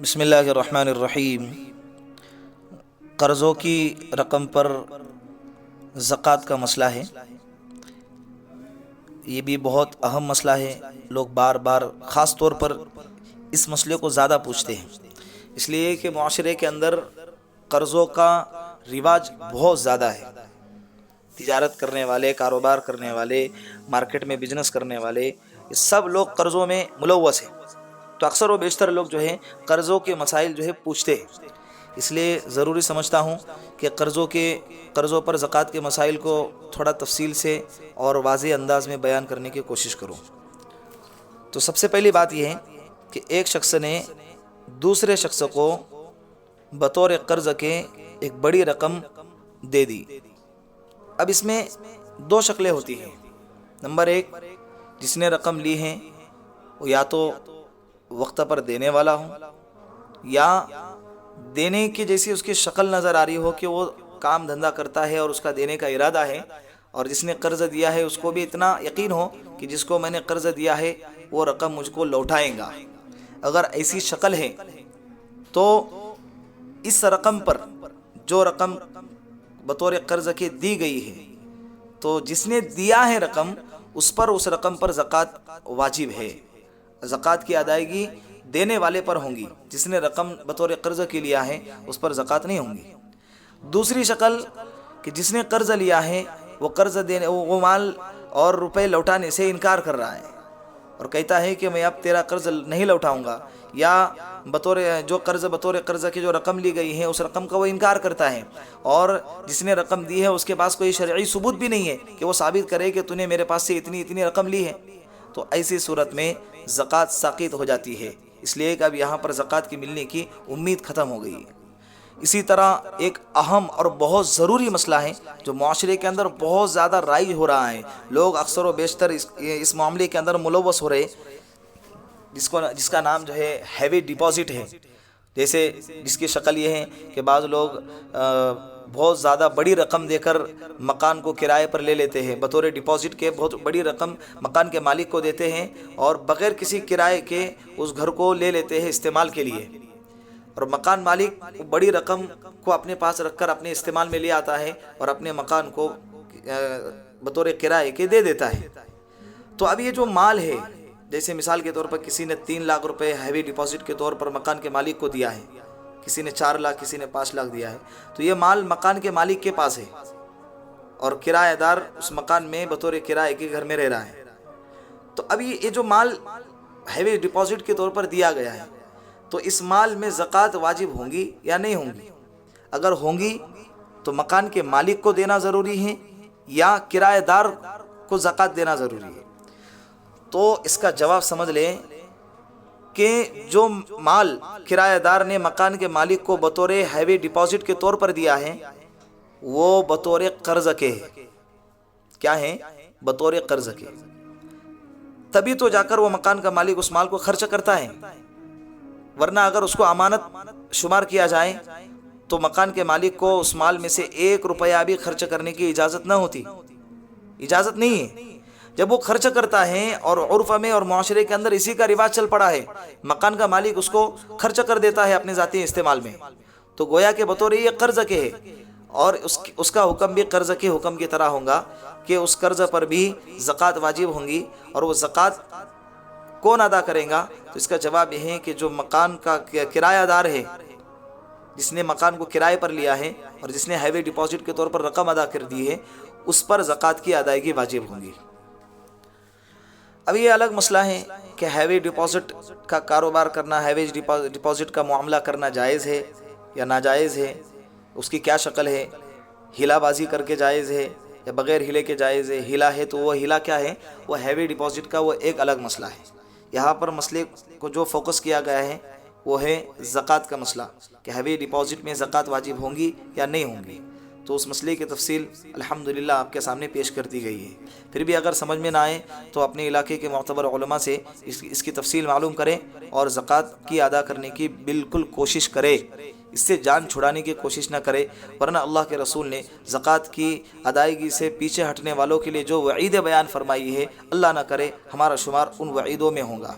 بسم اللہ الرحمن الرحیم۔ قرضوں کی رقم پر زکوٰۃ کا مسئلہ ہے، یہ بھی بہت اہم مسئلہ ہے۔ لوگ بار بار خاص طور پر اس مسئلے کو زیادہ پوچھتے ہیں، اس لیے کہ معاشرے کے اندر قرضوں کا رواج بہت زیادہ ہے۔ تجارت کرنے والے، کاروبار کرنے والے، مارکیٹ میں بزنس کرنے والے، یہ سب لوگ قرضوں میں ملوث ہیں۔ تو اکثر و بیشتر لوگ جو ہے قرضوں کے مسائل جو ہے پوچھتے ہیں، اس لیے ضروری سمجھتا ہوں کہ قرضوں پر زکوٰۃ کے مسائل کو تھوڑا تفصیل سے اور واضح انداز میں بیان کرنے کی کوشش کروں۔ تو سب سے پہلی بات یہ ہے کہ ایک شخص نے دوسرے شخص کو بطور قرض کے ایک بڑی رقم دے دی۔ اب اس میں دو شکلیں ہوتی ہیں۔ نمبر ایک، جس نے رقم لی ہے وہ یا تو وقت پر دینے والا ہو، یا دینے کی جیسی اس کی شکل نظر آ رہی ہو کہ وہ کام دھندا کرتا ہے اور اس کا دینے کا ارادہ ہے، اور جس نے قرض دیا ہے اس کو بھی اتنا یقین ہو کہ جس کو میں نے قرض دیا ہے وہ رقم مجھ کو لوٹائیں گا۔ اگر ایسی شکل ہے تو اس رقم پر، جو رقم بطور قرض کے دی گئی ہے، تو جس نے دیا ہے رقم، اس رقم پر زکوٰۃ واجب ہے۔ زکوٰۃ کی ادائیگی دینے والے پر ہوں گی، جس نے رقم بطور قرض کے لیا ہے اس پر زکوٰۃ نہیں ہوں گی۔ دوسری شکل کہ جس نے قرض لیا ہے وہ مال اور روپے لوٹانے سے انکار کر رہا ہے اور کہتا ہے کہ میں اب تیرا قرض نہیں لوٹاؤں گا، یا بطور قرض کی جو رقم لی گئی ہے اس رقم کا وہ انکار کرتا ہے، اور جس نے رقم دی ہے اس کے پاس کوئی شرعی ثبوت بھی نہیں ہے کہ وہ ثابت کرے کہ تو نے میرے پاس سے اتنی رقم لی ہے، تو ایسی صورت میں زکوٰۃ ساقط ہو جاتی ہے، اس لیے کہ اب یہاں پر زکوٰۃ کی ملنے کی امید ختم ہو گئی ہے۔ اسی طرح ایک اہم اور بہت ضروری مسئلہ ہے جو معاشرے کے اندر بہت زیادہ رائج ہو رہا ہے، لوگ اکثر و بیشتر اس معاملے کے اندر ملوث ہو رہے، جس کا نام جو ہے ہیوی ڈپازٹ ہے۔ جیسے جس کی شکل یہ ہے کہ بعض لوگ بہت زیادہ بڑی رقم دے کر مکان کو کرائے پر لے لیتے ہیں، بطور ڈپازٹ کے بہت بڑی رقم مکان کے مالک کو دیتے ہیں اور بغیر کسی کرائے کے اس گھر کو لے لیتے ہیں استعمال کے لیے، اور مکان مالک بڑی رقم کو اپنے پاس رکھ کر اپنے استعمال میں لے آتا ہے اور اپنے مکان کو بطور کرائے کے دے دیتا ہے۔ تو اب یہ جو مال ہے، جیسے مثال کے طور پر کسی نے 3 لاکھ روپے ہیوی ڈپازٹ کے طور پر مکان کے مالک کو دیا ہے، کسی نے 4 لاکھ، کسی نے 5 لاکھ دیا ہے، تو یہ مال مکان کے مالک کے پاس ہے اور کرایہ دار اس مکان میں بطور کرائے کے گھر میں رہ رہا ہے۔ تو اب یہ جو مال ہیوی ڈپازٹ کے طور پر دیا گیا ہے، تو اس مال میں زکوٰۃ واجب ہوں گی یا نہیں ہوں گی؟ اگر ہوں گی تو مکان کے مالک کو دینا ضروری ہے یا کرایہ دار کو زکوٰۃ دینا ضروری ہے؟ تو اس کا جواب سمجھ لیں کہ جو مال کرایہ دار نے مکان کے مالک کو بطور ہیوی ڈپازٹ کے طور پر دیا ہے وہ بطور قرض کے ہے۔ کیا ہے؟ بطور قرض کے، تبھی تو جا کر وہ مکان کا مالک اس مال کو خرچ کرتا ہے، ورنہ اگر اس کو امانت شمار کیا جائے تو مکان کے مالک کو اس مال میں سے 1 روپیہ بھی خرچ کرنے کی اجازت نہ ہوتی، اجازت نہیں ہے۔ جب وہ خرچ کرتا ہے، اور عرف میں اور معاشرے کے اندر اسی کا رواج چل پڑا ہے، مکان کا مالک اس کو خرچ کر دیتا ہے اپنے ذاتی استعمال میں، تو گویا کہ بطور یہ قرض کے ہے، اور اس کا حکم بھی قرض کے حکم کی طرح ہوگا کہ اس قرض پر بھی زکوٰۃ واجب ہوں گی، اور وہ زکوٰۃ کون ادا کرے گا؟ تو اس کا جواب یہ ہے کہ جو مکان کا کرایہ دار ہے، جس نے مکان کو کرائے پر لیا ہے اور جس نے ہیوی ڈپازٹ کے طور پر رقم ادا کر دی ہے، اس پر زکوٰۃ کی ادائیگی واجب ہوں گی۔ اب یہ الگ مسئلہ ہے کہ ہیوی ڈپازٹ کا کاروبار کرنا، ہیوی ڈپازٹ کا معاملہ کرنا جائز ہے یا ناجائز ہے، اس کی کیا شکل ہے، ہیلا بازی کر کے جائز ہے یا بغیر ہیلے کے جائز ہے؟ ہیلا ہے تو وہ ہیلا کیا ہے؟ وہ ہیوی ڈپازٹ کا وہ ایک الگ مسئلہ ہے۔ یہاں پر مسئلے کو جو فوکس کیا گیا ہے وہ ہے زکوٰۃ کا مسئلہ، کہ ہیوی ڈپازٹ میں زکوٰۃ واجب ہوں گی یا نہیں ہوں گی۔ تو اس مسئلے کی تفصیل الحمدللہ آپ کے سامنے پیش کر دی گئی ہے۔ پھر بھی اگر سمجھ میں نہ آئے تو اپنے علاقے کے معتبر علماء سے اس کی تفصیل معلوم کریں اور زکوٰۃ کی ادا کرنے کی بالکل کوشش کرے، اس سے جان چھڑانے کی کوشش نہ کرے، ورنہ اللہ کے رسول نے زکوٰۃ کی ادائیگی سے پیچھے ہٹنے والوں کے لیے جو وعید بیان فرمائی ہے، اللہ نہ کرے ہمارا شمار ان وعیدوں میں ہوگا۔